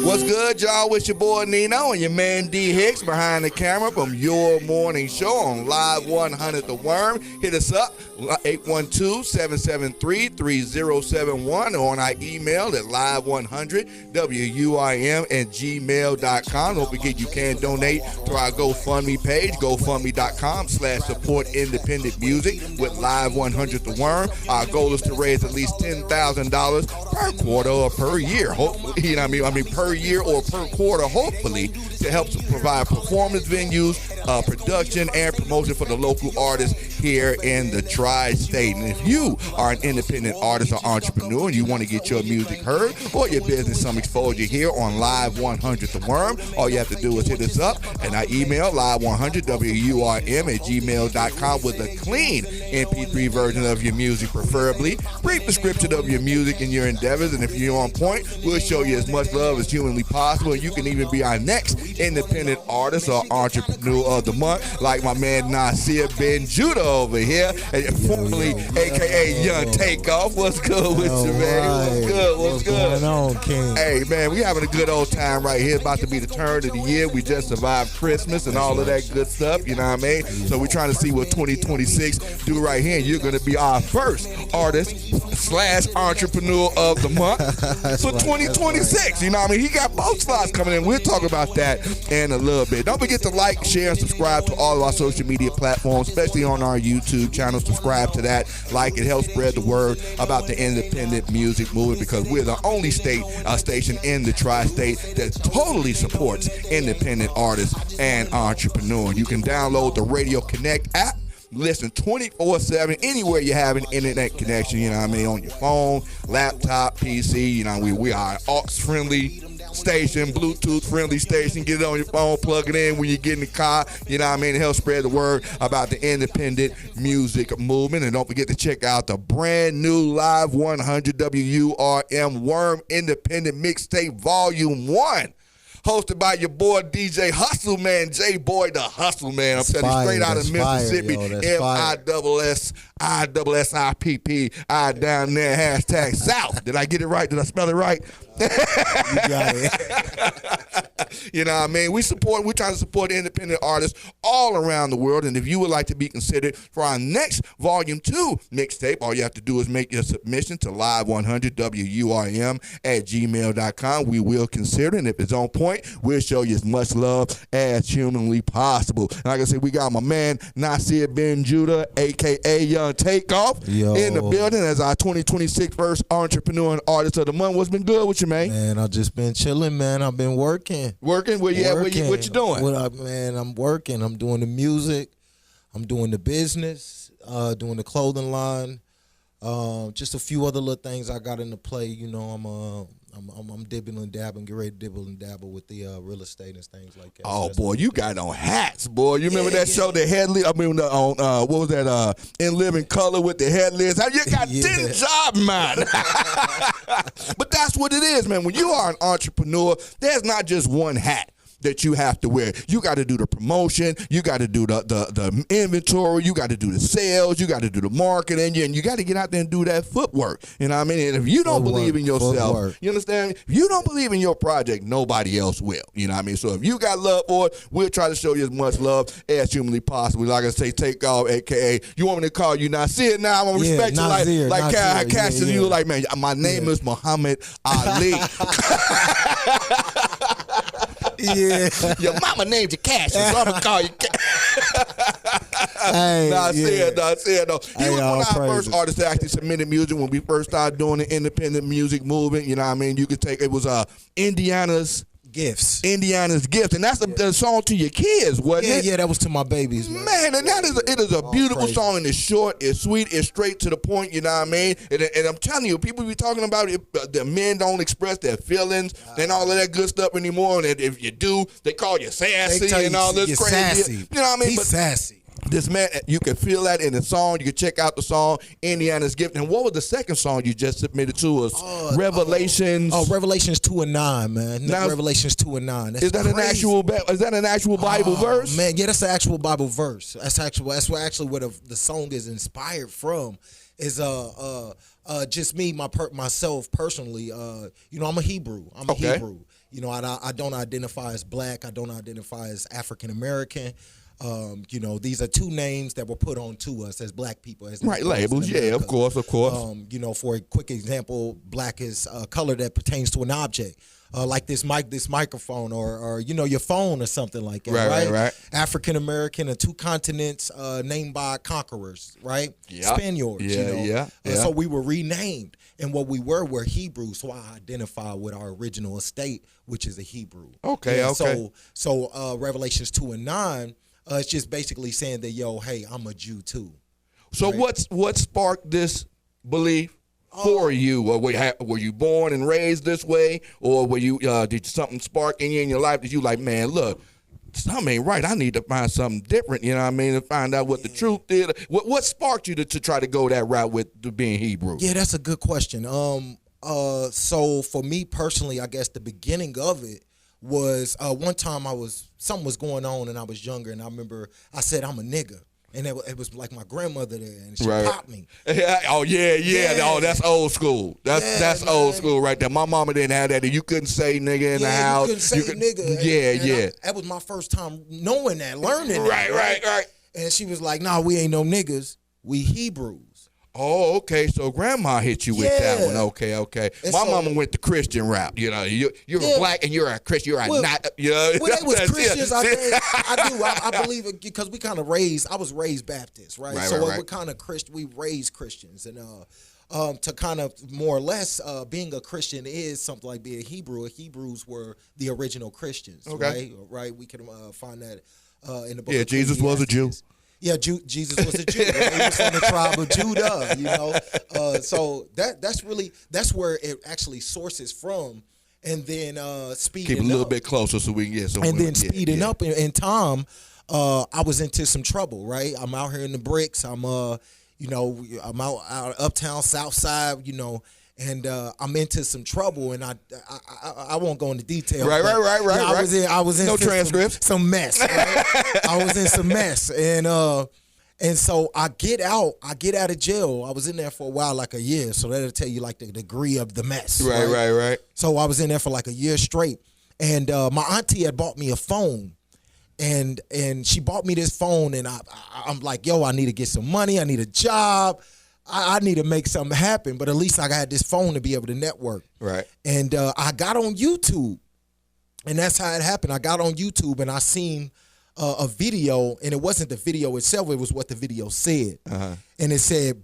What's good, y'all? It's your boy Nino and your man D Hicks behind the camera from Your Morning Show on Live 100 The Worm. Hit us up, 812-773-3071, or on our email at live100WURM@gmail.com. Don't forget you can donate to our GoFundMe page, gofundme.com/support independent music with Live 100 The Worm. Our goal is to raise at least $10,000 per quarter or per year. Hopefully, you know what I mean? Per year or per quarter, hopefully, to help provide performance venues, production, and promotion for the local artists here in the tri-state. And if you are an independent artist or entrepreneur and you want to get your music heard or your business some exposure here on Live 100 The Worm, all you have to do is hit us up and our email, live100WURM@gmail.com, with a clean MP3 version of your music, preferably. Brief description of your music and your endeavors, and if you're on point, we'll show you as much love as humanly possible. And you can even be our next independent artist or entrepreneur of the month, like my man Nazir Ben Judah over here, formerly a.k.a. Young Takeoff. What's good with you, man? What's good? What's good? Going on, King? Hey, man, we having a good old time right here. It's about to be the turn of the year. We just survived Christmas and all of that good stuff, you know what I mean? So we're trying to see what 2026 do right here. And you're going to be our first artist/entrepreneur of the month for 2026. You know what I mean? He got both slots coming in. We'll talk about that in a little bit. Don't forget to like, share, and subscribe to all of our social media platforms, especially on our YouTube channel. Subscribe to that. Like, it helps spread the word about the independent music movement, because we're the only station in the tri-state that totally supports independent artists and entrepreneurs. You can download the Radio Connect app. Listen 24/7 anywhere you have an internet connection, you know what I mean, on your phone, laptop, PC. You know, we are an aux-friendly station, Bluetooth-friendly station. Get it on your phone, plug it in when you get in the car, you know what I mean, to help spread the word about the independent music movement. And don't forget to check out the brand new Live 100 WURM Worm Independent Mixtape Volume 1. Hosted by your boy DJ Hustle Man, J-Boy the Hustle Man. I'm telling you, straight out of Mississippi. MISSIPP. I down there, hashtag South. Did I get it right? Did I spell it right? You got it. You know what I mean? We're trying to support independent artists all around the world. And if you would like to be considered for our next Volume 2 mixtape, all you have to do is make your submission to live100WURM@gmail.com. We will consider it. And if it's on point, we'll show you as much love as humanly possible. And like I said, we got my man Nazir Ben Judah, a.k.a. Young Takeoff, in the building as our 2026 first entrepreneur and artist of the month. What's been good with you, man? Man, I've just been chilling, man. I've been working. Working? Where you at? What you doing? Man, I'm working. I'm doing the music. I'm doing the business, doing the clothing line. Just a few other little things I got into play. You know, I'm dibbling and dabbling, get ready to dibble and dabble with the real estate and things like that. Oh, boy, you got on hats, boy. You remember that show, the headless? I mean, on what was that? In Living Color with the headless. You got 10 jobs, man. But that's what it is, man. When you are an entrepreneur, there's not just one hat that you have to wear. You got to do the promotion, you got to do the inventory, you got to do the sales, you got to do the marketing, and you got to get out there and do that footwork. You know what I mean? And if you don't believe in yourself, you understand? If you don't believe in your project, nobody else will. You know what I mean? So if you got love for it, we'll try to show you as much love as humanly possible. Like I say, Takeoff, a.k.a. You want me to call you Nazir now? I'm going to respect Nazir, you like Cash. You like, man, my name is Muhammad Ali. Yeah. Your mama named you Cash, so I'm gonna call you Cash. Nazir. He was one of our first artists that actually submitted music when we first started doing the independent music movement. You know what I mean? You could take, it was Indiana's Gifts. And that's a song to your kids, wasn't it? Yeah, that was to my babies, man. And it is a beautiful song, and it's short, it's sweet, it's straight to the point, you know what I mean? And I'm telling you, people be talking about it, the men don't express their feelings and all of that good stuff anymore, and if you do, they call you sassy and all this crazy. Sassy. You know what I mean? He's sassy. This man, you can feel that in the song. You can check out the song, Indiana's Gift. And what was the second song you just submitted to us? Revelations. Revelations 2:9, man. Now, Revelations 2:9. Is that an actual Bible verse? Man, yeah, that's an actual Bible verse. That's actually where the song is inspired from. Is just me, myself personally. I'm a Hebrew. I'm a Hebrew. I don't identify as black. I don't identify as African American. These are two names that were put on to us as black people. As right, labels, yeah, of course. For a quick example, black is a color that pertains to an object, like this microphone, or your phone or something like that, right? African American, two continents named by conquerors, right? Yep. Spaniards, Yeah. So we were renamed, and what we were Hebrew, so I identify with our original estate, which is a Hebrew. Okay. So Revelations 2:9. It's just basically saying that, hey, I'm a Jew too. So right? what sparked this belief for you? Or were you born and raised this way, or were you did something spark in your life that you like, man, look, something ain't right. I need to find something different. You know what I mean? To find out what the truth is. What sparked you to try to go that route with being Hebrew? Yeah, that's a good question. So for me personally, I guess the beginning of it was one time something was going on and I was younger, and I remember I said I'm a nigga, and it was like my grandmother there, and she popped me. Oh yeah. Oh, that's old school. That's old school right there. My mama didn't have that. You couldn't say nigga in the house. You couldn't say nigga. That was my first time knowing that, learning that. Right. And she was like, "Nah, we ain't no niggas. We Hebrews." Oh, okay. So grandma hit you with that one. Okay. And my mama went the Christian route. You're a black and you're a Christian. You're not. Well, they was Christians. I think I do. I believe it because we kind of I was raised Baptist, right? So we're kind of Christian. We raised Christians, and to kind of more or less being a Christian is something like being a Hebrew. Hebrews were the original Christians, right? We can find that in the book. Yeah, Jesus was a Jew. Yeah, Jesus was a Jew. Right? He was from the tribe of Judah, So that's where it actually sources from, and then speeding keep a little bit closer so we can get some. And then speeding up in time, I was into some trouble. Right, I'm out here in the bricks. I'm I'm out uptown, South Side. And I'm into some trouble, and I won't go into detail. Right. I was in no transcripts. Some mess. Right? I was in some mess, and so I get out of jail. I was in there for a while, like a year. So that'll tell you like the degree of the mess. Right. So I was in there for like a year straight, and my auntie had bought me a phone. And she bought me this phone, and I'm like, yo, I need to get some money. I need a job. I need to make something happen, but at least I had this phone to be able to network. Right. And I got on YouTube, and that's how it happened. I got on YouTube, and I seen a video, and it wasn't the video itself. It was what the video said. And it said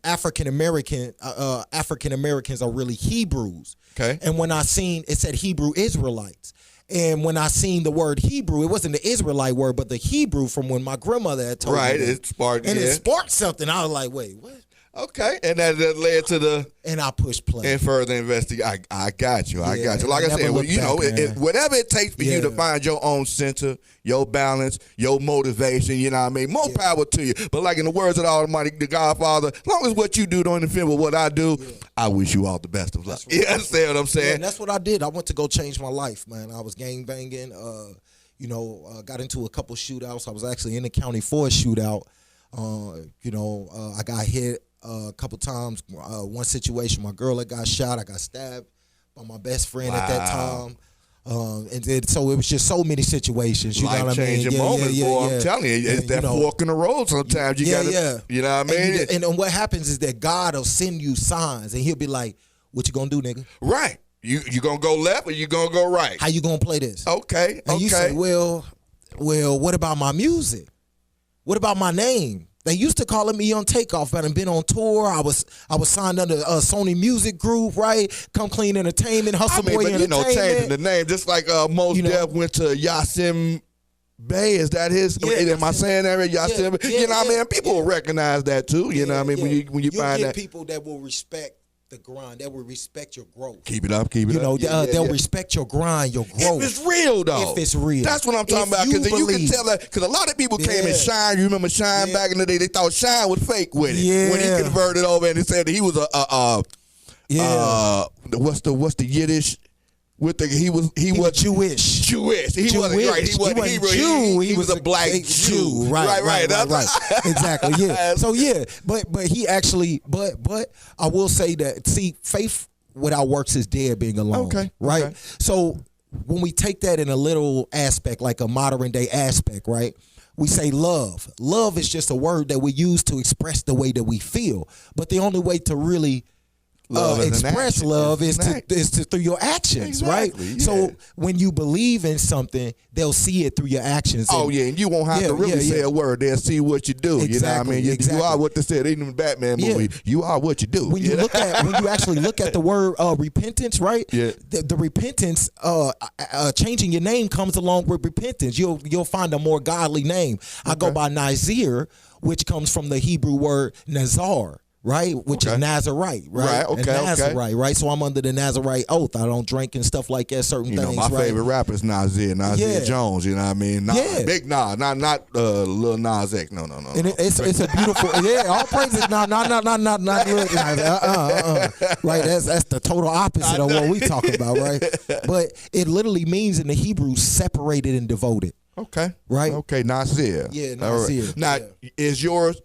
African Americans are really Hebrews. Okay. And when I seen, it said Hebrew Israelites. And when I seen the word Hebrew, it wasn't the Israelite word, but the Hebrew from when my grandmother had told me. Right, it sparked. And it sparked something. I was like, wait, what? Okay, and that led to the. And I pushed play. And further investigate. I got you. Like I said, whatever it takes for you to find your own center, your balance, your motivation, you know what I mean? More power to you. But like in the words of the Almighty, the Godfather, as long as what you do don't interfere with what I do, I wish you all the best of luck. Right. You understand what I'm saying? Yeah, and that's what I did. I went to go change my life, man. I was gang banging, got into a couple shootouts. I was actually in the county for a shootout. I got hit a couple times. One situation, my girl had got shot. I got stabbed by my best friend at that time. So it was just so many situations. You know what I mean? Life-changing moments, boy. I'm telling you, it's that fork in the road sometimes. You gotta, you know what I mean? And what happens is that God will send you signs, and he'll be like, what you gonna do, nigga? Right. You gonna go left or you gonna go right? How you gonna play this? Okay. And you say, well, what about my music? What about my name? They used to calling me on Takeoff, but I've been on tour. I was signed under a Sony Music Group, right? Come Clean Entertainment, Hustle Boy Entertainment. Changing the name, just like Mos Def went to Yasim Bey. Is that his? Am I saying that right? Yasim? You know what I mean? People will recognize that too. You know what I mean? When you find that people that will respect the grind. They will respect your growth. Keep it up. They'll respect your grind, your growth. If it's real, though. If it's real. That's what I'm talking about. Because you can tell that. Because a lot of people came and Shine. You remember Shine back in the day? They thought Shine was fake with it. Yeah. When he converted over and he said that he was what's the Yiddish? He was Jewish. Jewish. He wasn't right. He wasn't Hebrew. He was a black Jew. Right. Exactly. Yeah. So but he actually but I will say that faith without works is dead being alone. Okay. Right. Okay. So when we take that in a little aspect, like a modern day aspect, right? We say love. Love is just a word that we use to express the way that we feel. But the only way to really express love is to through your actions, right? Yeah. So when you believe in something, they'll see it through your actions. And you won't have to really say a word. They'll see what you do. Exactly, you know what I mean? You are what they said in the Batman movie. You are what you do. When you actually look at the word repentance, right? Yeah. The repentance, changing your name comes along with repentance. You'll find a more godly name. I go by Nazir, which comes from the Hebrew word Nazar. Right, which is Nazarite, right? Nazarite, right? So I'm under the Nazarite oath. I don't drink and stuff like that. Certain things. My favorite rapper is Nazir Jones. You know what I mean? Big Nas, not Lil Nas X. No. And it's a beautiful. All praises. Not Lil Nas. Right, that's the total opposite of what we talking about, right? But it literally means in the Hebrew separated and devoted. Okay. Right. Okay. Nazir. Yeah. Nazir. Right. Now, is yours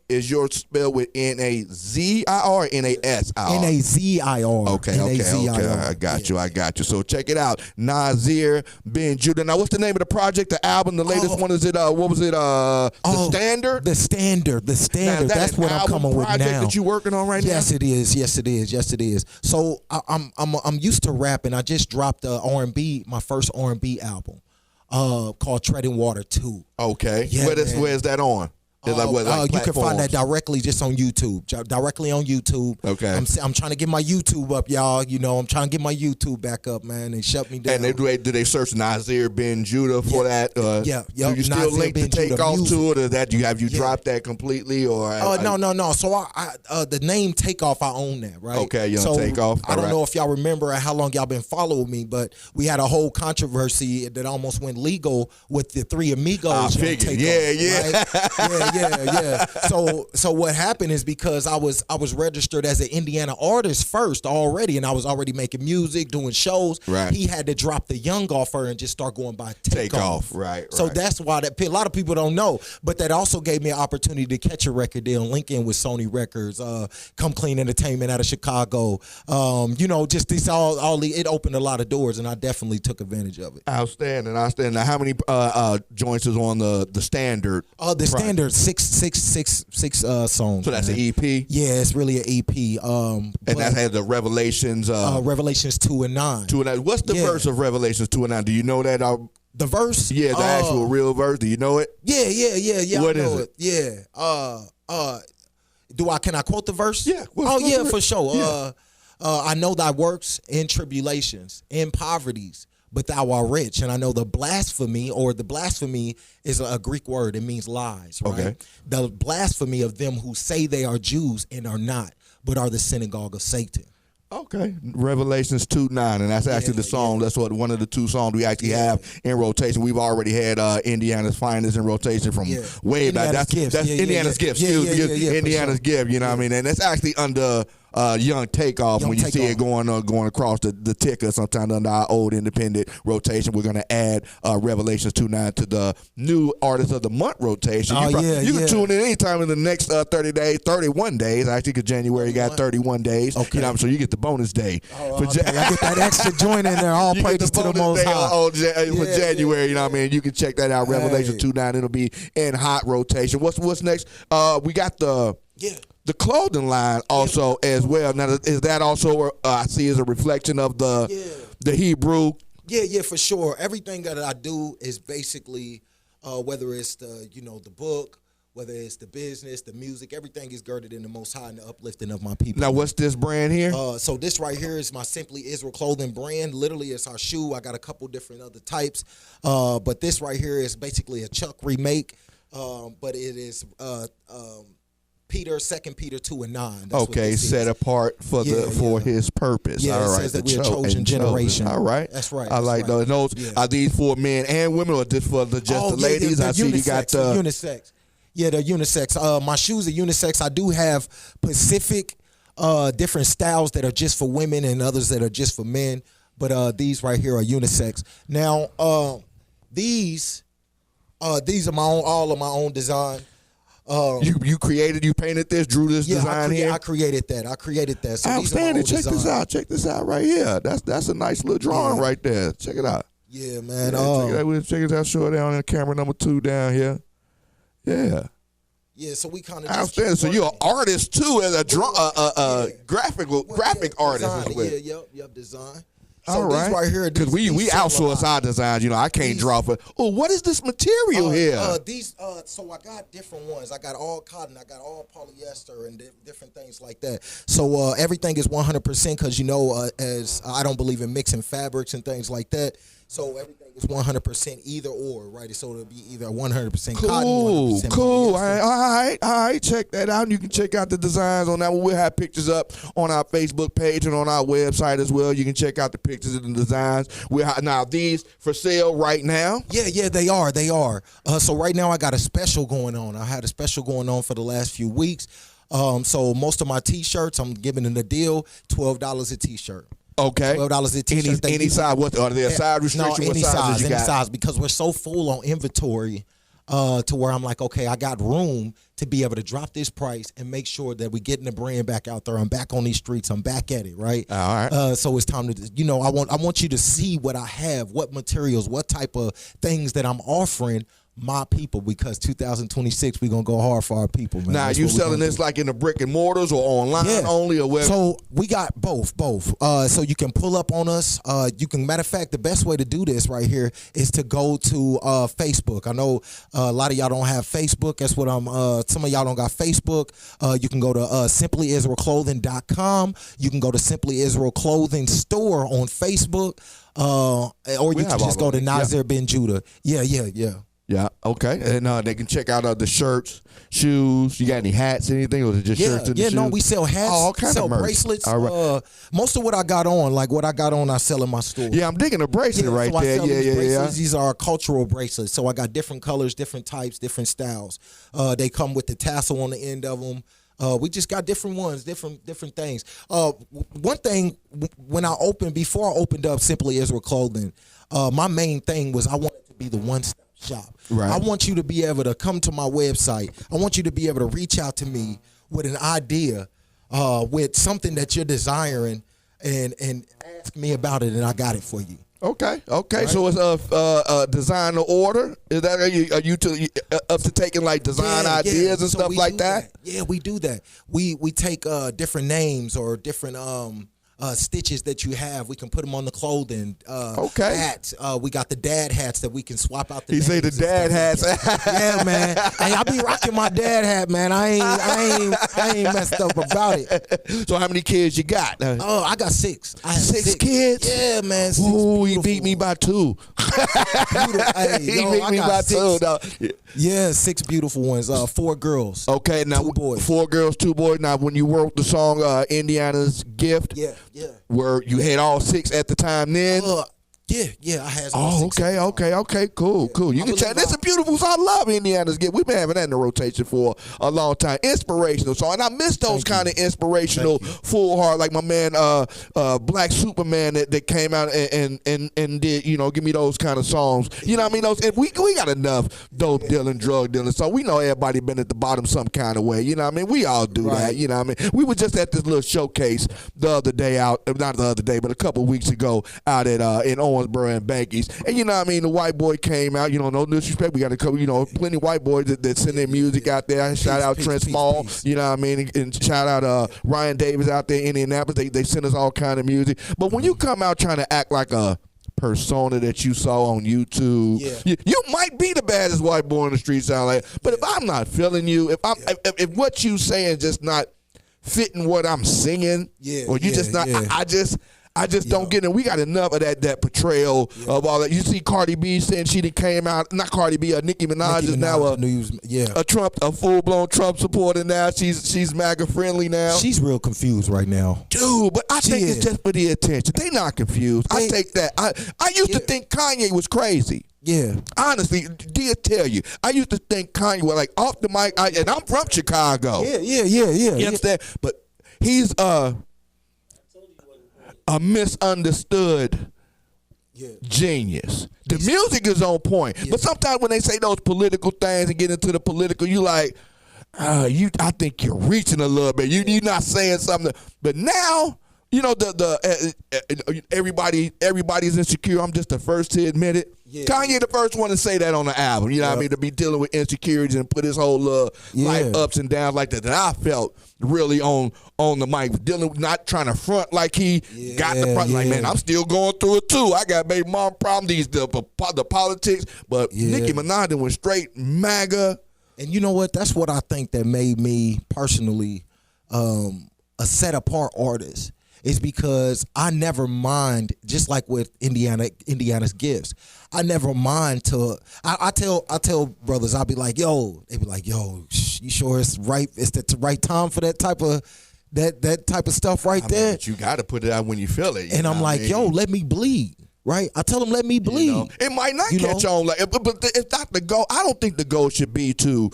spelled with Nazir or Nasir? Nazir. Okay. I got you. So check it out. Nazir Ben Judah. Now, what's the name of the project? The album, the latest one? Is it? What was it? The Standard. The Standard. Now, that's what I'm coming with now. Project that you working on right now? Yes, it is. Yes, it is. So I'm used to rapping. I just dropped R&B, my first R&B album. Called Treading Water 2. Okay. Yeah, where's that on? You can find that directly just on YouTube. Directly on YouTube. Okay. I'm trying to get my YouTube up, y'all. You know, I'm trying to get my YouTube back up, man. They shut me down. And do they search Nazir Ben Judah for that? Do you still link the Takeoff to it, or have you dropped that completely? Or no. So I the name Takeoff, I own that, right? Okay, you're on Takeoff. I don't know if y'all remember how long y'all been following me, but we had a whole controversy that almost went legal with the Three Amigos. I figured. Right? Yeah. So what happened is because I was registered as an Indiana artist first already, and I was already making music, doing shows. Right. He had to drop the young offer and just start going by Takeoff. Right. So that's why a lot of people don't know, but that also gave me an opportunity to catch a record deal, link in with Sony Records, Come Clean Entertainment out of Chicago. Just this it opened a lot of doors, and I definitely took advantage of it. Outstanding. Now, how many joints is on the Standard? The Standard. Six songs. So that's an EP? Yeah, it's really an EP. And that has the Revelations. Revelations 2 and 9. 2 and 9. What's the verse of Revelations 2 and 9? Do you know that? The verse? Yeah, the actual real verse. Do you know it? Yeah. What I know is it? Yeah. Can I quote the verse? Yeah. For sure. Yeah. I know thy works in tribulations, in poverties, but thou art rich. And I know the blasphemy is a Greek word. It means lies, right? Okay. The blasphemy of them who say they are Jews and are not, but are the synagogue of Satan. Okay. Revelations 2:9, and that's actually the song. That's one of the two songs we actually have in rotation. We've already had Indiana's Finest in rotation from way back. That's Indiana's Gift. Indiana's Gift, you know what I mean? And it's actually under Young Takeoff when you see it going across the ticker sometimes under our old independent rotation. We're going to add Revelations 2:9 to the new Artist of the Month rotation. You can tune in anytime in the next 31 days, actually, because January got 31 days. Okay. You know, so you get the bonus day. I get that extra joint in there. All praises to the Most High. For January, you know what I mean? You can check that out, Revelations 2:9. It'll be in hot rotation. What's next? We got the clothing line also as well. Now, is that also I see as a reflection of the Hebrew? Yeah, for sure. Everything that I do is basically whether it's the book, whether it's the business, the music, everything is girded in the Most High and the uplifting of my people. Now, what's this brand here? So this right here is my Simply Israel clothing brand. Literally, it's our shoe. I got a couple different other types, but this right here is basically a Chuck remake, but it is Peter, 2 Peter 2:9. That's okay, set apart for his purpose. Yeah, all it right, says that we're a chosen generation. All right, that's right. I like those. Are these for men and women, or just for the ladies? I see unisex, you got unisex. Yeah, they're unisex. My shoes are unisex. I do have specific different styles that are just for women and others that are just for men. But these right here are unisex. Now, these are all of my own design. You painted this, drew this design here? I created that. So outstanding. Check this out. Check this out right here. That's a nice little drawing right there. Check it out. Yeah, man. Check it out. Show it down in camera number 2 down here. Yeah. Yeah, so we kind of outstanding. So you're an artist too, as a graphic artist as well. Yep, design. So all right, these right here, because we outsource our designs. You know, I can't draw for. Oh, what is this material here? So I got different ones. I got all cotton. I got all polyester and different things like that. So everything is 100% because as I don't believe in mixing fabrics and things like that. So everything is 100% either or, right? So it'll be either 100% cotton, 100% cool. All right. Check that out. You can check out the designs on that one. We'll have pictures up on our Facebook page and on our website as well. You can check out the pictures and the designs. Now these for sale right now? Yeah, they are. So right now I got a special going on. I had a special going on for the last few weeks. So most of my T-shirts, I'm giving them a deal, $12 a T-shirt. Okay. $12 a T-shirt. Any size? What are there a size restriction? No, any size. Any size, because we're so full on inventory to where I'm like, okay, I got room to be able to drop this price and make sure that we're getting the brand back out there. I'm back on these streets. I'm back at it, right? All right. So it's time to, I want you to see what I have, what materials, what type of things that I'm offering my people, because 2026 we're gonna go hard for our people, man. Now, you selling this like in the brick and mortars or online only, or where? So we got both. So you can pull up on us. You can, matter of fact, the best way to do this right here is to go to Facebook. I know a lot of y'all don't have Facebook. That's what some of y'all don't got Facebook. You can go to simplyisraelclothing.com. You can go to Simply Israel Clothing Store on Facebook. Or you can just go to Nazir Ben Judah. Yeah. Yeah, okay. And they can check out the shirts, shoes. You got any hats, anything? Or is it just shirts and shoes? No, we sell hats, all kinds of merch. Bracelets. All right. Most of what I got on, I sell in my store. Yeah, I'm digging a bracelet right there. Yeah. These are cultural bracelets. So I got different colors, different types, different styles. They come with the tassel on the end of them. We just got different ones, different things. One thing, before I opened up Simply Israel Clothing, my main thing was I wanted to be the one-stop shop. Right. I want you to be able to come to my website. I want you to be able to reach out to me with an idea, with something that you're desiring, and ask me about it, and I got it for you. Okay. Right. So it's a design to order. Is that are you up to taking like design ideas and stuff like that? Yeah, we do that. We take different names or different stitches that you have. We can put them on the clothing. Hats. We got the dad hats that we can swap out. He say the dad hats. Yeah, man. Hey, I be rocking my dad hat, man. I ain't messed up about it. So how many kids you got? Oh, I got 6. I have 6 kids. Yeah, man. Ooh, he beat me by 2. Hey, he beat me by 2. No. Yeah, 6 beautiful ones. 4 girls. Okay, now 2 boys. 4 girls, 2 boys. Now, when you wrote the song "Indiana's Gift," yeah, where you had all 6 at the time then? Yeah, I had all 6. Okay, cool. You can check. This is beautiful song. I love Indiana's Gift. We've been having that in the rotation for a long time. Inspirational song. And I miss those kind of inspirational, full heart, like my man Black Superman that came out and did, give me those kind of songs. You know what I mean? Those, and we got enough dope dealing, drug dealing. So we know everybody been at the bottom some kind of way. You know what I mean? We all do that. You know what I mean? We were just at this little showcase the other day not the other day, but a couple of weeks ago out at in Owensboro and Bankies. And you know what I mean? The white boy came out, no disrespect. We got a couple, plenty of white boys that send their music out there. Shout out Trent Small, you know what I mean? And shout out Ryan Davis out there in Indianapolis. They send us all kind of music. But when you come out trying to act like a persona that you saw on YouTube, you might be the baddest white boy on the street, sound like. But if I'm not feeling you, if what you saying is just not fitting what I'm singing, or you just not, I just don't get it. We got enough of that portrayal of all that. You see Cardi B saying she done came out, not Cardi B, Nicki Minaj is now a full-blown Trump supporter now. She's MAGA friendly now. She's real confused right now. Dude, but I think it's just for the attention. They not confused. I take that. I used to think Kanye was crazy. Yeah. Honestly, did tell you, I used to think Kanye was like off the mic, and I'm from Chicago. Yeah. You understand? But he's a misunderstood genius. The music is on point, but sometimes when they say those political things and get into the political, you like, I think you're reaching a little bit. You're not saying something. But now, you know, everybody's insecure. I'm just the first to admit it. Yeah. Kanye the first one to say that on the album. You know what I mean? To be dealing with insecurities and put his whole life ups and downs like that. That I felt really on the mic, dealing with not trying to front like he got the front. Like, man, I'm still going through it too. I got baby mom problems, the politics. But Nicki Minaj went straight MAGA. And you know what? That's what I think that made me personally a set apart artist. Is because I never mind, just like with Indiana's Gifts, I never mind to I tell brothers, I'll be like, yo, they be like, yo, you sure it's right? It's the right time for that type of stuff right there. But you got to put it out when you feel it. And I'm like, yo, let me bleed. Right? I tell them, let me bleed. You know, it might not catch on, like, but it's not the goal. I don't think the goal should be to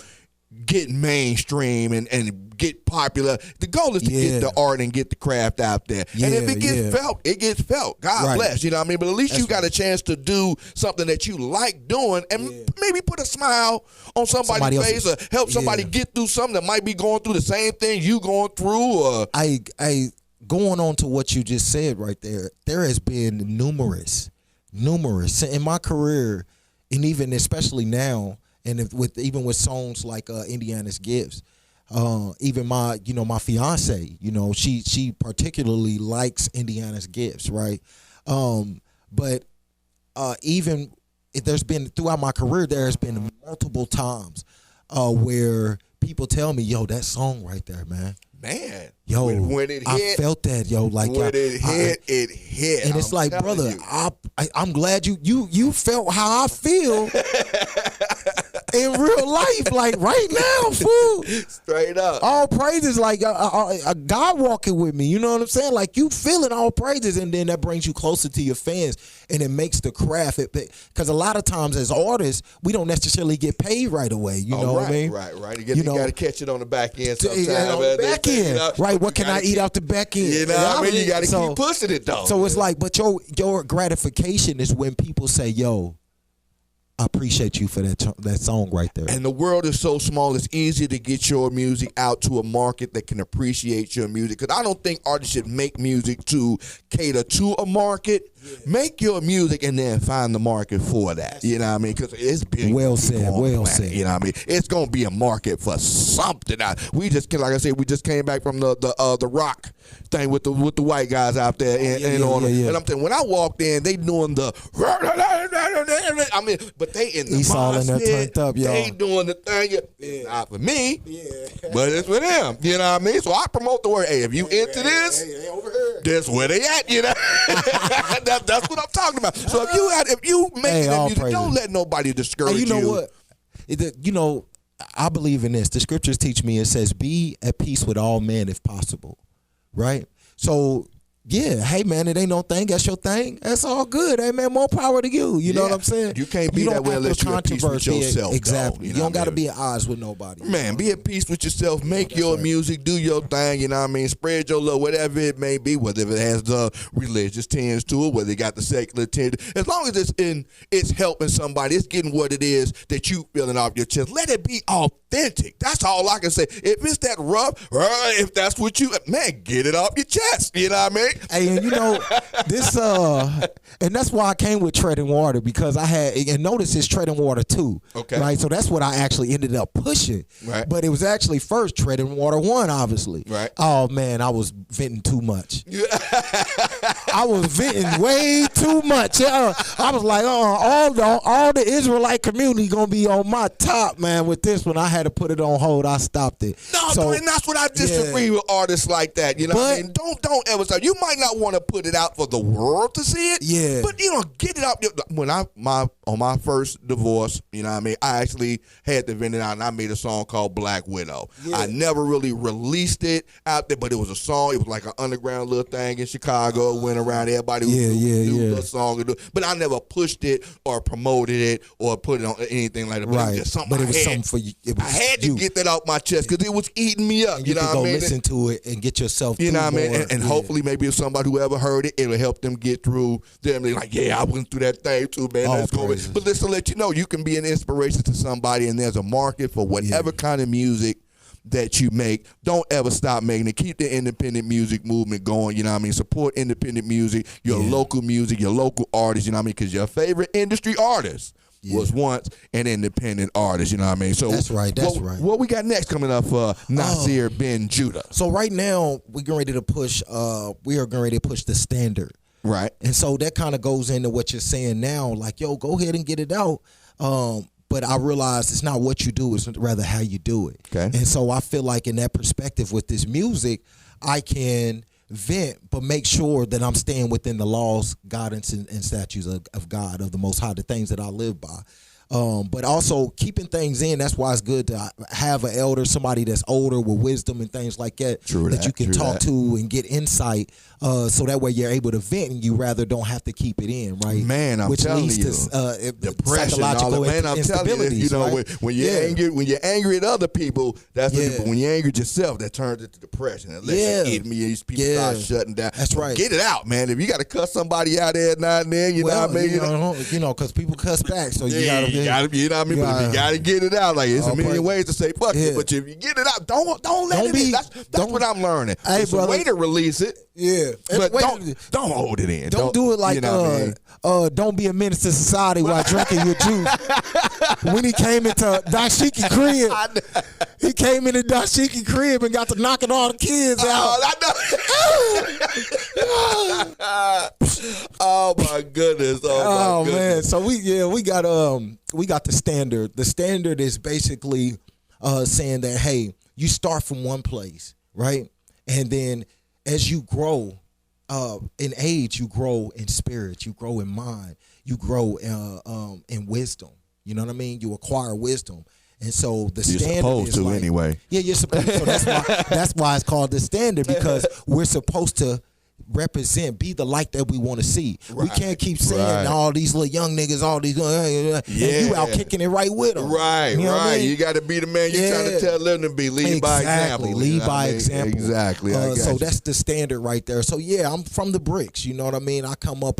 get mainstream and get popular. The goal is to get the art and get the craft out there. And if it gets felt, it gets felt. God bless. You know what I mean? But at least you got a chance to do something that you like doing and maybe put a smile on somebody's face or help somebody get through something that might be going through the same thing you going through. Or going on to what you just said right there, there has been numerous in my career, and even especially now, and even with songs like Indiana's Gifts, even my fiance, she particularly likes Indiana's Gifts, right? But even if there's been throughout my career, there's been multiple times where people tell me, yo, that song right there, man. Yo, when it hit, I felt that, yo. Like when it hit, and it's like, brother, I'm glad you felt how I feel in real life, like right now, fool. Straight up, all praises, like a God walking with me. You know what I'm saying? Like you feeling all praises, and then that brings you closer to your fans, and it makes the craft. Because a lot of times as artists, we don't necessarily get paid right away. You know what I mean? Right. You got to catch it on the back end sometimes. On the back end, right? What can I eat out the back end? You know what I mean? You got to keep pushing it though. So it's like, but your gratification is when people say, yo, I appreciate you for that song right there. And the world is so small, it's easy to get your music out to a market that can appreciate your music. Because I don't think artists should make music to cater to a market. Yeah. Make your music and then find the market for that. You know what I mean? Because it's big. Well said. You know what I mean? It's going to be a market for something. We just, like I said, we just came back from the rock thing with the white guys out there. And I'm saying, when I walked in, they doing the, I mean, but they in the all in there turned up, y'all. They doing the thing. Not for me, but it's for them. You know what I mean? So I promote the word. Hey, if you into this, over here, that's where they at. You know, that's what I'm talking about. So if you make that music, don't let nobody discourage you. You know what? I believe in this. The scriptures teach me. It says, "Be at peace with all men, if possible." Right. So. Yeah, hey man, it ain't no thing. That's your thing. That's all good. Hey man, more power to you. You know what I'm saying? You can't be that way unless you're at peace with yourself. Exactly. Though, you don't got to be at odds with nobody. Man, be at peace with yourself. Make your music. Do your thing. You know what I mean? Spread your love, whatever it may be. Whether it has the religious tinge to it, whether it got the secular tinge. As long as it's helping somebody, it's getting what it is that you feeling off your chest. Let it be authentic. That's all I can say. If it's that rough, if that's what get it off your chest. You know what I mean? Hey, and you know, this and that's why I came with Treading Water, because I had, and notice it's Treading Water 2. Okay. Right. So that's what I actually ended up pushing. Right. But it was actually first Treading Water 1, obviously. Right. Oh man, I was venting too much. I was venting way too much. I was like, all the Israelite community gonna be on my top, man, with this one. I had to put it on hold. I stopped it. No, and that's what I disagree with artists like that. You know what I mean? Don't ever say. You might not want to put it out for the world to see it. Yeah. But get it out. When on my first divorce, you know what I mean, I actually had to vent it out, and I made a song called Black Widow. Yeah. I never really released it out there, but it was a song. It was like an underground little thing in Chicago. It went around. Everybody knew the song. But I never pushed it or promoted it or put it on anything like that. But it was just something something for you. I had to get that off my chest because it was eating me up. You know can what I mean? Listen to it and get yourself. You know what I mean? And hopefully, maybe if somebody who ever heard it, it'll help them get through. Them, they're like, yeah, I went through that thing too, man. Let's go. But just to let you know, you can be an inspiration to somebody, and there's a market for whatever kind of music that you make. Don't ever stop making it. Keep the independent music movement going. You know what I mean? Support independent music, your local music, your local artists. You know what I mean? Because your favorite industry artist was once an independent artist. You know what I mean? So that's right. What we got next coming up for Nazir Ben Judah? So right now we're getting ready to push. We are getting ready to push the standard. Right. And so that kind of goes into what you're saying now. Like, yo, go ahead and get it out. But I realize it's not what you do, it's rather how you do it. Okay. And so I feel like in that perspective with this music, I can vent, but make sure that I'm staying within the laws, guidance, and statutes of God, of the Most High, the things that I live by. But also keeping things in. That's why it's good to have an elder, somebody that's older with wisdom and things like that, that you can talk to and get insight. So that way you're able to vent, and you rather don't have to keep it in, right? Man, I'm telling you, depression, psychological I'm telling you, right? when you're angry at other people, that's what when you're angry at yourself, that turns into depression. Unless you eat me, these people start shutting down. That's right. Get it out, man. If you got to cuss somebody out there now and then, you know what I mean? Because people cuss back, so you gotta, you know what I mean? But if you gotta get it out, like it's a million ways to say fuck it. But if you get it out, don't let it in. That's what I'm learning. Hey, it's a way to release it. Yeah, but don't hold it in. Don't do it like don't be a menace to society while drinking your juice. When he came into Dashiki crib, he came into Dashiki crib and got to knocking all the kids out. Oh my goodness! Oh my goodness. Man! So we got the standard. The standard is basically saying that, hey, you start from one place, right, and then as you grow in age, you grow in spirit, you grow in mind, you grow in wisdom. You know what I mean? You acquire wisdom. And so the standard supposed is to like, anyway. Yeah, you're supposed to. So that's why it's called the standard, because we're supposed to represent, be the light that we want to see. Right, we can't keep saying all these little young niggas, all these, and you out kicking it right with them. Right, you know what I mean? You got to be the man you're trying to tell them to be. Lead by example. Lead by example. Exactly. So that's the standard right there. So yeah, I'm from the bricks. You know what I mean? I come up,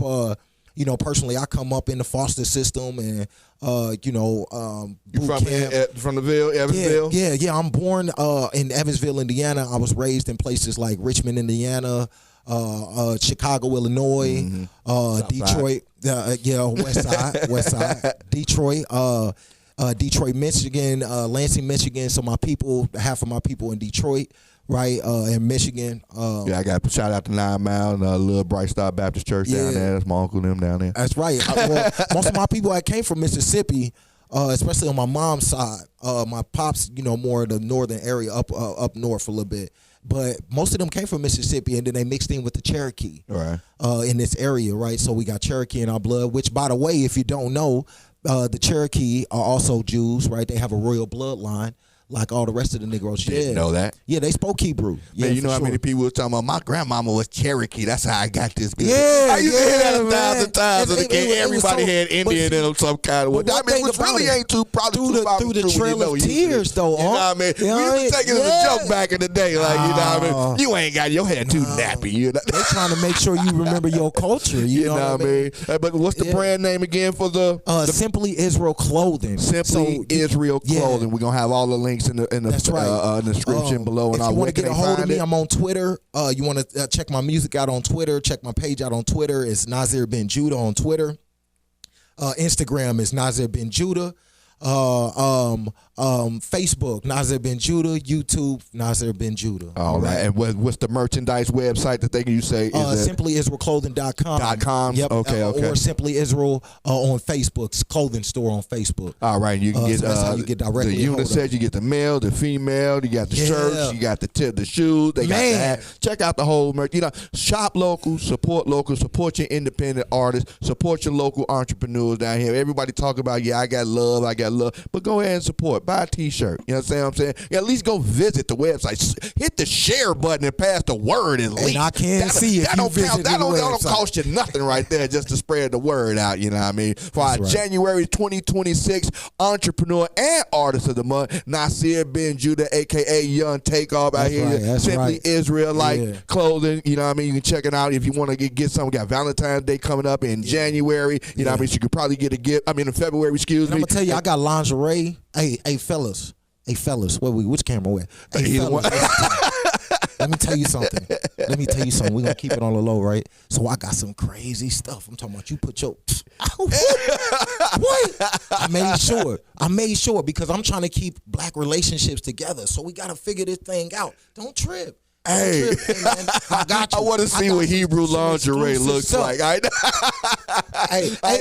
personally, I come up in the foster system, and you from the Ville, Evansville? Yeah. I'm born in Evansville, Indiana. I was raised in places like Richmond, Indiana, Chicago, Illinois, Detroit, West Side, Detroit, Detroit, Michigan, Lansing, Michigan. So my people, half of my people in Detroit, right, in Michigan. I got to shout out to 9 Mile and Little Bright Star Baptist Church down there. That's my uncle and them down there. That's right. Most of my people that came from Mississippi, especially on my mom's side, my pops, more the northern area, up north a little bit. But most of them came from Mississippi, and then they mixed in with the Cherokee in this area, right? So we got Cherokee in our blood, which, by the way, if you don't know, the Cherokee are also Jews, right? They have a royal bloodline, like all the rest of the Negroes. Didn't know that. Yeah, they spoke Hebrew. Yeah, man, you know how many people were talking about, my grandmama was Cherokee. That's how I got this good. Yeah, I used to hear that 1,000 times. Everybody had Indian in them some kind of way. I mean, which really ain't too probably through the trail of tears, though. You know what I mean? We used to take it as a joke back in the day. Like, you know what I mean? You ain't got your hair too nappy. You know? They're trying to make sure you remember your culture. You know what I mean? But what's the brand name again for the Simply Israel Clothing. Simply Israel Clothing. We're gonna have all the links in the description below. And if you want to get a hold of me, I'm on Twitter. You want to check my music out on Twitter, check my page out on Twitter. It's Nazir Ben Judah on Twitter. Instagram is Nazir Ben Judah. Facebook, Nazir Ben Judah. YouTube, Nazir Ben Judah. All right. And what's the merchandise website that they can say? SimplyIsraelClothing.com. .com. Yep. Okay. Or Simply Israel on Facebook. Clothing store on Facebook. All right. You can get so that's how you get directly the unisex. You get the male, the female. You got the shirts. You got the shoes. They got the hat. Check out the whole merch. Shop local, support your independent artists, support your local entrepreneurs down here. Everybody talk about I got love, but go ahead and support. Buy a T-shirt. You know what I'm saying? At least go visit the website. Hit the share button and pass the word at least. And I can't see it. That don't cost you nothing right there just to spread the word out. You know what I mean? For our January 2026 Entrepreneur and Artist of the Month, Nazir Ben Judah, a.k.a. Young Takeoff out here. Simply Israelite clothing. You know what I mean? You can check it out if you want to get something. We got Valentine's Day coming up in January. You know what I mean? So you could probably get a gift. In February, excuse me. I'm going to tell you, I got lingerie. Hey, fellas. Which camera we're? Hey, fellas. Let me tell you something. We're going to keep it on the low, right? So I got some crazy stuff. I'm talking about you put your... What? I made sure because I'm trying to keep black relationships together. So we got to figure this thing out. Don't trip. Hey, I got you. I want to see what Hebrew lingerie looks like. I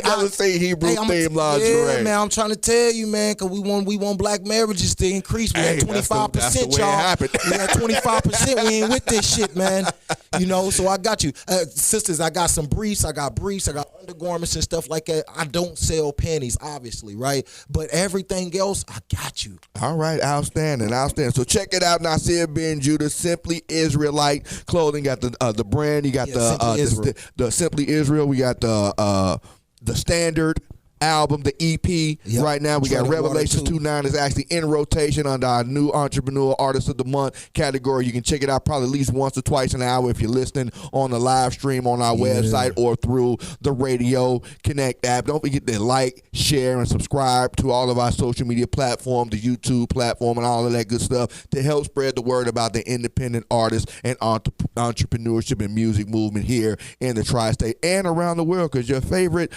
never seen Hebrew themed lingerie. Yeah, man, I'm trying to tell you, man, because we want black marriages to increase. We had 25%, y'all. We had 25%. We ain't with this shit, man. So I got you. Sisters, I got some briefs. I got undergarments and stuff like that. I don't sell panties, obviously, right? But everything else, I got you. All right, outstanding. So check it out, Nazir Ben Judah, Simply Israelite clothing. Got the brand. You got the Simply Israel. We got the standard album, the EP. Right now we got Revelations 2:9 is actually in rotation under our new Entrepreneur Artist of the Month category. You can check it out probably at least once or twice an hour if you're listening on the live stream on our website or through the Radio Connect app. Don't forget to like, share, and subscribe to all of our social media platforms, the YouTube platform, and all of that good stuff to help spread the word about the independent artists and entrepreneurship and music movement here in the tri-state and around the world, because your favorite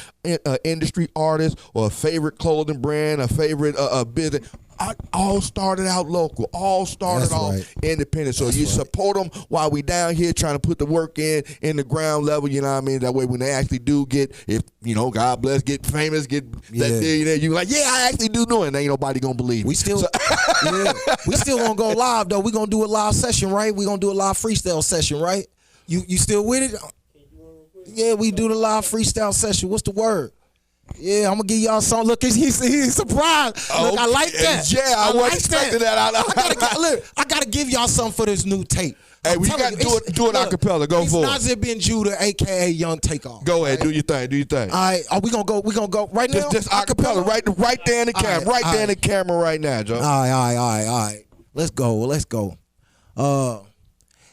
industry artist or a favorite clothing brand, a favorite business, all started out local, all started independent. So you support them while we down here trying to put the work in the ground level. You know what I mean? That way, when they actually do get, God bless, get famous, get that millionaire, you like, I actually do know it. And ain't nobody gonna believe. We still, we still gonna go live though. We gonna do a live session, right? We gonna do a live freestyle session, right? You still with it? Yeah, we do the live freestyle session. What's the word? Yeah, I'm gonna give y'all some. Look, he's surprised. Look, I like that. Yeah, I wasn't expecting that. I gotta give y'all something for this new tape. Hey, we gotta do it a cappella. Go for it. Nazir Ben Judah, a.k.a. Young Takeoff. Go ahead, do your thing. All right, we gonna go right now. Just a cappella, right there in the camera, right there in the camera right now, Joe. All right. Let's go.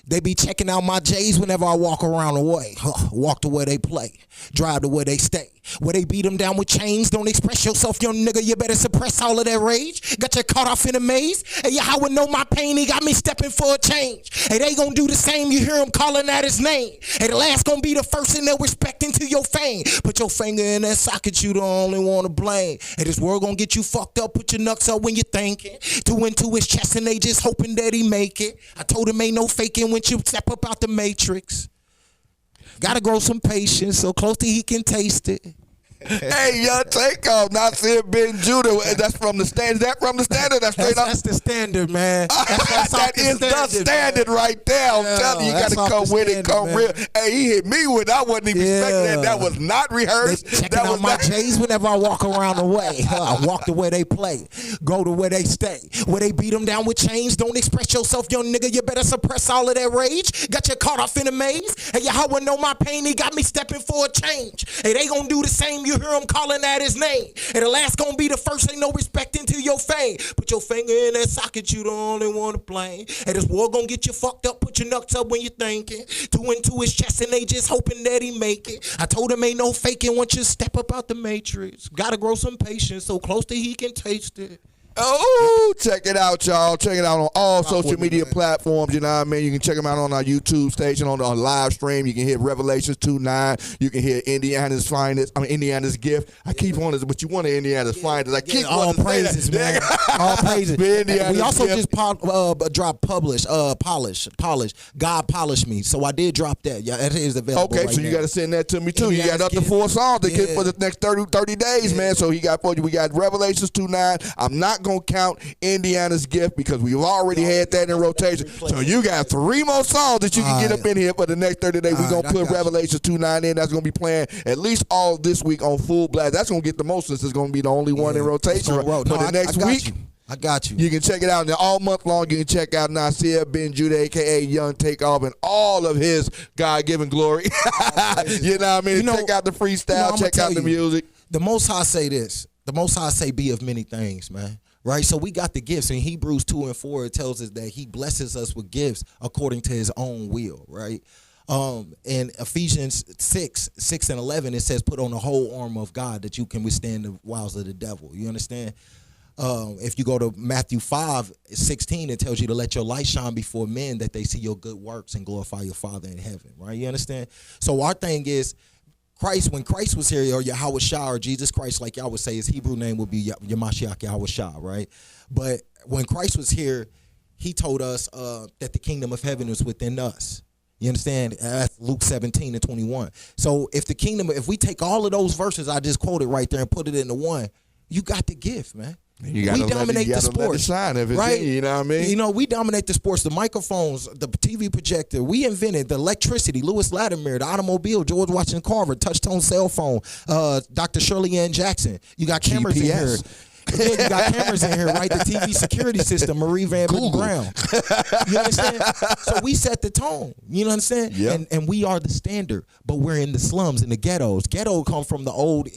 They be checking out my J's whenever I walk around the way. Walk to where they play, drive to where they stay. Where they beat them down with chains. Don't express yourself, young nigga. You better suppress all of that rage. Got you caught off in a maze. Hey, Yahweh know my pain. He got me stepping for a change. Hey, they gonna do the same. You hear him calling out his name. Hey, the last gonna be the first and they'll respect into your fame. Put your finger in that socket. You the only one to blame. Hey, this world gonna get you fucked up. Put your knucks up when you're thinking. Two into his chest and they just hoping that he make it. I told him ain't no faking when you step up out the matrix. Gotta grow some patience so close that he can taste it. Hey, Young Takeoff, Nazir Ben Judah. That's from the standard. Is that from the standard? That's straight up. That's the standard, man. That is the standard right there. I'm telling you, you got to come with it, come real. Hey, he hit me with. I wasn't even expecting that. That was not rehearsed. Checking out my J's whenever I walk around the way. I walk to where they play, go to where they stay. Where they beat them down with chains. Don't express yourself, young nigga. You better suppress all of that rage. Got you caught off in a maze. Hey, Yahweh know my pain. He got me stepping for a change. Hey, they gonna do the same. You hear him calling out his name. And the last gonna be the first. Ain't no respect into your fame. Put your finger in that socket. You the only one to blame. Hey, this war gonna get you fucked up. Put your knucks up when you're thinking. Two into his chest and they just hoping that he make it. I told him ain't no faking once you step up out the matrix. Gotta grow some patience so close that he can taste it. Oh, check it out, y'all. Check it out on all social media platforms. You know what I mean? You can check them out on our YouTube station, on the live stream. You can hit Revelations 2:9. You can hear Indiana's Finest. Indiana's Gift. I keep on this, but you want Indiana's Finest. I keep all praises, man. All praises. We also Gift. just dropped Polish. God Polish Me. So I did drop that. Yeah, that is available. Okay, right so you now. got to send that to me too. You Indiana's got up to Gift. 4 songs to get Yeah. for the next 30 days, man. So he got for you. We got Revelations 2:9. I'm not gonna count Indiana's Gift because we've already had that in rotation. So you got 3 more songs that you can get up in here for the next 30 days. We're gonna put Revelations 2:9 in. That's gonna be playing at least all this week on full blast. That's gonna get the most since it's gonna be the only one in rotation for the next week. I got you. You can check it out. And all month long, you can check out Nazir Ben Judah, a.k.a. Young Takeoff, and all of his God-given glory. You know what I mean? Check out the freestyle. Check out the music. The Most High say this. The Most High say be of many things, man. Right? So we got the gifts. In Hebrews 2:4, it tells us that he blesses us with gifts according to his own will, right? In Ephesians 6:11, it says, put on the whole armor of God that you can withstand the wiles of the devil. You understand? If you go to Matthew 5:16, it tells you to let your light shine before men that they see your good works and glorify your Father in heaven, right? You understand? So our thing is, when Christ was here, or Yahweh Shah, or Jesus Christ, like y'all would say, his Hebrew name would be Yamashiach Yahweh Shah, right? But when Christ was here, he told us that the kingdom of heaven is within us. You understand? That's Luke 17:21. So if we take all of those verses I just quoted right there and put it into one, you got the gift, man. We dominate the sports, right? You know what I mean? You know, we dominate the sports, the microphones, the TV projector. We invented the electricity, Lewis Latimer, the automobile, George Washington Carver, touch-tone cell phone, Dr. Shirley Ann Jackson. You got cameras in here. Yeah, you got cameras in here, right? The TV security system, Marie Van Brown. You understand? So we set the tone. You know what I'm saying? Yep. And we are the standard, but we're in the slums, in the ghettos. Ghetto come from the old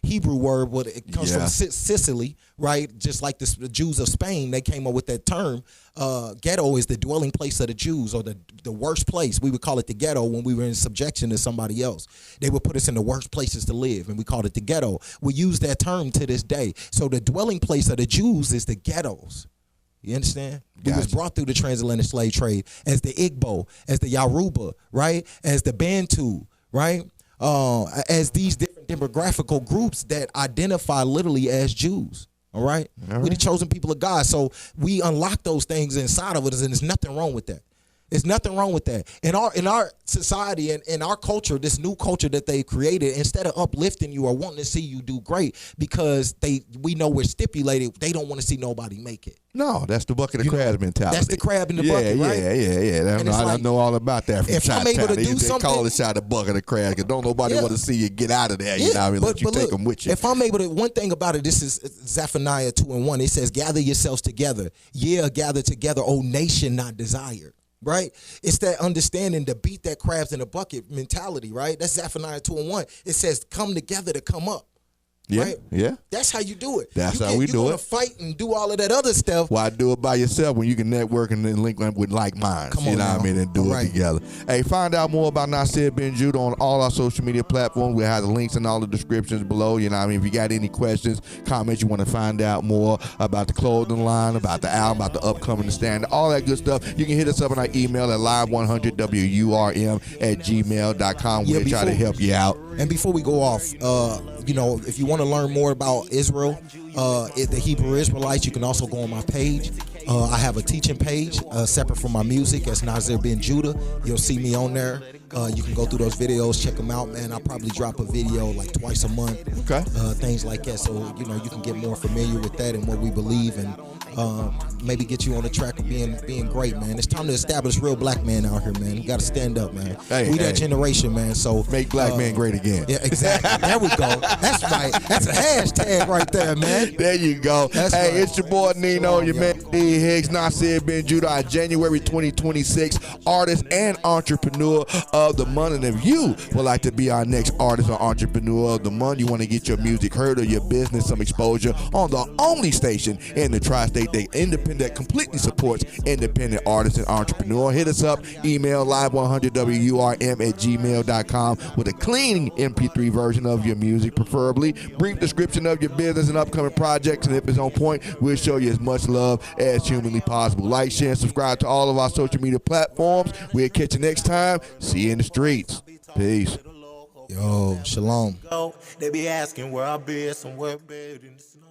Hebrew word, it comes from Sicily, right? Just like the Jews of Spain, they came up with that term. Ghetto is the dwelling place of the Jews, or the worst place. We would call it the ghetto when we were in subjection to somebody else. They would put us in the worst places to live, and we called it the ghetto. We use that term to this day. So the dwelling place of the Jews is the ghettos. You understand? Gotcha. We was brought through the transatlantic slave trade as the Igbo, as the Yoruba, right? As the Bantu, right? As these different demographical groups that identify literally as Jews. All right? We're the chosen people of God. So we unlock those things inside of us, and there's nothing wrong with that. There's nothing wrong with that. In our society and in our culture, this new culture that they created, instead of uplifting you or wanting to see you do great, because we know we're stipulated, they don't want to see nobody make it. No, that's the bucket of crabs mentality. That's the crab in the bucket, right? Yeah. I know all about that from if I'm able to do something, they call it shot a bucket of crabs because don't nobody want to see you get out of there. You know what I mean? Let you take them with you. If I'm able to, one thing about it, this is Zephaniah 2:1. It says, gather yourselves together. Yeah, gather together, O nation not desired. Right? It's that understanding to beat that crabs in a bucket mentality, right? That's Zephaniah 2:1. It says, come together to come up. Yeah, right? yeah. That's how you do it. That's how we do it. You want to fight and do all of that other stuff. Why do it by yourself when you can network and then link with like minds? Come on, you know what I mean? And do it together. Hey, find out more about Nazir Ben Judah on all our social media platforms. We have the links in all the descriptions below. You know what I mean? If you got any questions, comments, you want to find out more about the clothing line, about the album, about the upcoming stand, all that good stuff, you can hit us up on our email at live100wurm@gmail.com. We'll try to help you out. And before we go off, if you want to learn more about Israel, the Hebrew Israelites, you can also go on my page. I have a teaching page separate from my music as Nazir Ben Judah. You'll see me on there. You can go through those videos, check them out, man. I'll probably drop a video like twice a month. Okay. Things like that. So, you can get more familiar with that and what we believe, and maybe get you on the track of being great, man. It's time to establish real black men out here, man. You got to stand up, man. We that generation, man. So make black men great again. Yeah, exactly. There we go. That's right. That's a hashtag right there, man. There you go. That's right. It's your boy Nino, your man D. Higgs, Nazir Ben Judah, January 2026, artist and entrepreneur. of the month. And if you would like to be our next artist or entrepreneur of the month, you want to get your music heard or your business some exposure on the only station in the tri-state that independent, completely supports independent artists and entrepreneur, hit us up. Email live100wurm@gmail.com with a clean MP3 version of your music, preferably. Brief description of your business and upcoming projects, and if it's on point, we'll show you as much love as humanly possible. Like, share, and subscribe to all of our social media platforms. We'll catch you next time. See you in the streets. Peace. Yo, shalom. They be asking where I be, somewhere buried in the snow.